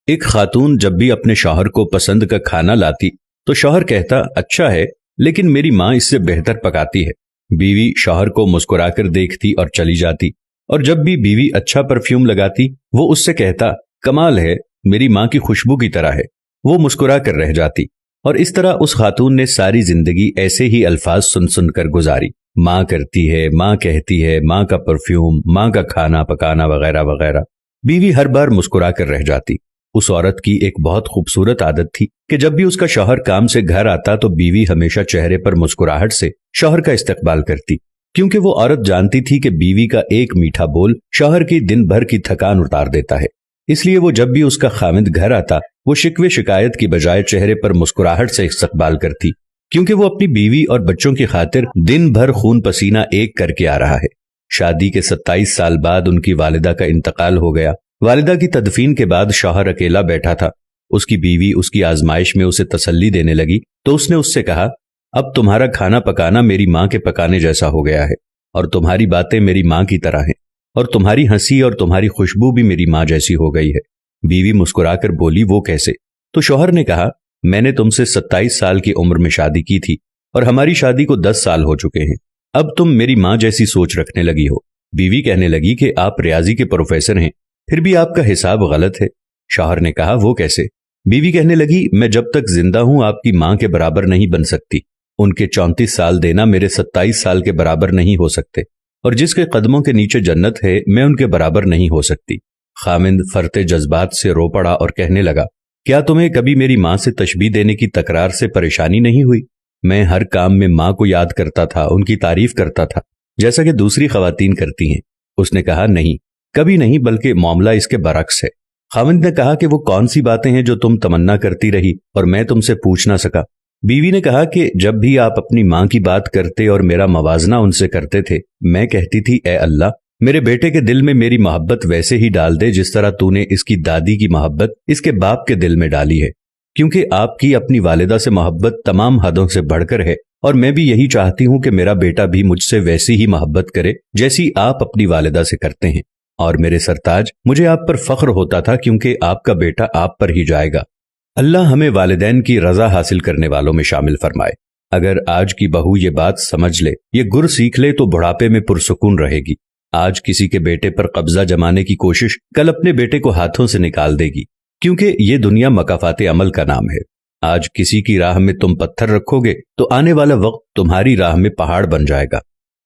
ایک خاتون جب بھی اپنے شوہر کو پسند کا کھانا لاتی تو شوہر کہتا اچھا ہے لیکن میری ماں اس سے بہتر پکاتی ہے۔ بیوی شوہر کو مسکرا کر دیکھتی اور چلی جاتی، اور جب بھی بیوی اچھا پرفیوم لگاتی وہ اس سے کہتا کمال ہے، میری ماں کی خوشبو کی طرح ہے۔ وہ مسکرا کر رہ جاتی، اور اس طرح اس خاتون نے ساری زندگی ایسے ہی الفاظ سن سن کر گزاری، ماں کرتی ہے، ماں کہتی ہے، ماں کا پرفیوم، ماں کا کھانا پکانا وغیرہ وغیرہ۔ بیوی ہر بار مسکرا کر رہ جاتی۔ اس عورت کی ایک بہت خوبصورت عادت تھی کہ جب بھی اس کا شوہر کام سے گھر آتا تو بیوی ہمیشہ چہرے پر مسکراہٹ سے شوہر کا استقبال کرتی، کیونکہ وہ عورت جانتی تھی کہ بیوی کا ایک میٹھا بول شوہر کی دن بھر کی تھکان اتار دیتا ہے۔ اس لیے وہ جب بھی اس کا خاوند گھر آتا وہ شکوے شکایت کی بجائے چہرے پر مسکراہٹ سے استقبال کرتی، کیونکہ وہ اپنی بیوی اور بچوں کی خاطر دن بھر خون پسینہ ایک کر کے آ رہا ہے۔ شادی کے 27 سال بعد ان کی والدہ کا انتقال ہو گیا۔ والدہ کی تدفین کے بعد شوہر اکیلا بیٹھا تھا۔ اس کی بیوی اس کی آزمائش میں اسے تسلی دینے لگی تو اس نے اس سے کہا اب تمہارا کھانا پکانا میری ماں کے پکانے جیسا ہو گیا ہے، اور تمہاری باتیں میری ماں کی طرح ہیں، اور تمہاری ہنسی اور تمہاری خوشبو بھی میری ماں جیسی ہو گئی ہے۔ بیوی مسکرا کر بولی وہ کیسے؟ تو شوہر نے کہا میں نے تم سے 27 سال کی عمر میں شادی کی تھی اور ہماری شادی کو 10 سال ہو چکے ہیں، اب تم میری ماں جیسی سوچ رکھنے لگی ہو۔ بیوی کہنے لگی کہ آپ ریاضی کے پروفیسر ہیں، پھر بھی آپ کا حساب غلط ہے۔ شوہر نے کہا وہ کیسے؟ بیوی کہنے لگی میں جب تک زندہ ہوں آپ کی ماں کے برابر نہیں بن سکتی، ان کے 34 سال دینا میرے 27 سال کے برابر نہیں ہو سکتے، اور جس کے قدموں کے نیچے جنت ہے میں ان کے برابر نہیں ہو سکتی۔ خامند فرتے جذبات سے رو پڑا اور کہنے لگا کیا تمہیں کبھی میری ماں سے تشبیہ دینے کی تکرار سے پریشانی نہیں ہوئی؟ میں ہر کام میں ماں کو یاد کرتا تھا، ان کی تعریف کرتا تھا جیسا کہ دوسری خواتین کرتی ہیں۔ اس نے کہا نہیں، کبھی نہیں، بلکہ معاملہ اس کے برعکس ہے۔ خاوند نے کہا کہ وہ کون سی باتیں ہیں جو تم تمنا کرتی رہی اور میں تم سے پوچھ نہ سکا؟ بیوی نے کہا کہ جب بھی آپ اپنی ماں کی بات کرتے اور میرا موازنہ ان سے کرتے تھے میں کہتی تھی اے اللہ میرے بیٹے کے دل میں میری محبت ویسے ہی ڈال دے جس طرح تو نے اس کی دادی کی محبت اس کے باپ کے دل میں ڈالی ہے، کیونکہ آپ کی اپنی والدہ سے محبت تمام حدوں سے بڑھ کر ہے، اور میں بھی یہی چاہتی ہوں کہ میرا بیٹا بھی مجھ سے ویسی ہی محبت کرے جیسی آپ اپنی والدہ سے کرتے ہیں۔ اور میرے سرتاج مجھے آپ پر فخر ہوتا تھا کیونکہ آپ کا بیٹا آپ پر ہی جائے گا۔ اللہ ہمیں والدین کی رضا حاصل کرنے والوں میں شامل فرمائے۔ اگر آج کی بہو یہ بات سمجھ لے، یہ گر سیکھ لے تو بڑھاپے میں پرسکون رہے گی۔ آج کسی کے بیٹے پر قبضہ جمانے کی کوشش کل اپنے بیٹے کو ہاتھوں سے نکال دے گی، کیونکہ یہ دنیا مکافات عمل کا نام ہے۔ آج کسی کی راہ میں تم پتھر رکھو گے تو آنے والا وقت تمہاری راہ میں پہاڑ بن جائے گا۔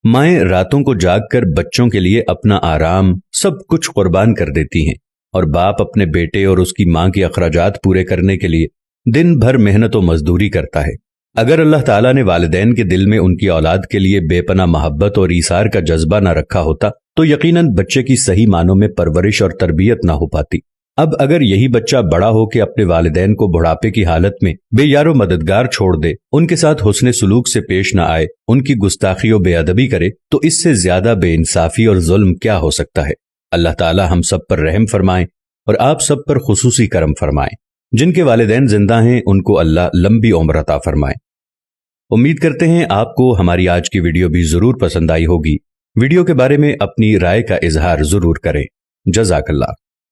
مائیں راتوں کو جاگ کر بچوں کے لیے اپنا آرام سب کچھ قربان کر دیتی ہیں، اور باپ اپنے بیٹے اور اس کی ماں کے اخراجات پورے کرنے کے لیے دن بھر محنت و مزدوری کرتا ہے۔ اگر اللہ تعالیٰ نے والدین کے دل میں ان کی اولاد کے لیے بے پناہ محبت اور ایثار کا جذبہ نہ رکھا ہوتا تو یقیناً بچے کی صحیح معنوں میں پرورش اور تربیت نہ ہو پاتی۔ اب اگر یہی بچہ بڑا ہو کے اپنے والدین کو بڑھاپے کی حالت میں بے یار و مددگار چھوڑ دے، ان کے ساتھ حسن سلوک سے پیش نہ آئے، ان کی گستاخی و بے ادبی کرے، تو اس سے زیادہ بے انصافی اور ظلم کیا ہو سکتا ہے؟ اللہ تعالیٰ ہم سب پر رحم فرمائیں اور آپ سب پر خصوصی کرم فرمائیں۔ جن کے والدین زندہ ہیں ان کو اللہ لمبی عمر عطا فرمائے۔ امید کرتے ہیں آپ کو ہماری آج کی ویڈیو بھی ضرور پسند آئی ہوگی۔ ویڈیو کے بارے میں اپنی رائے کا اظہار ضرور کریں۔ جزاک اللہ۔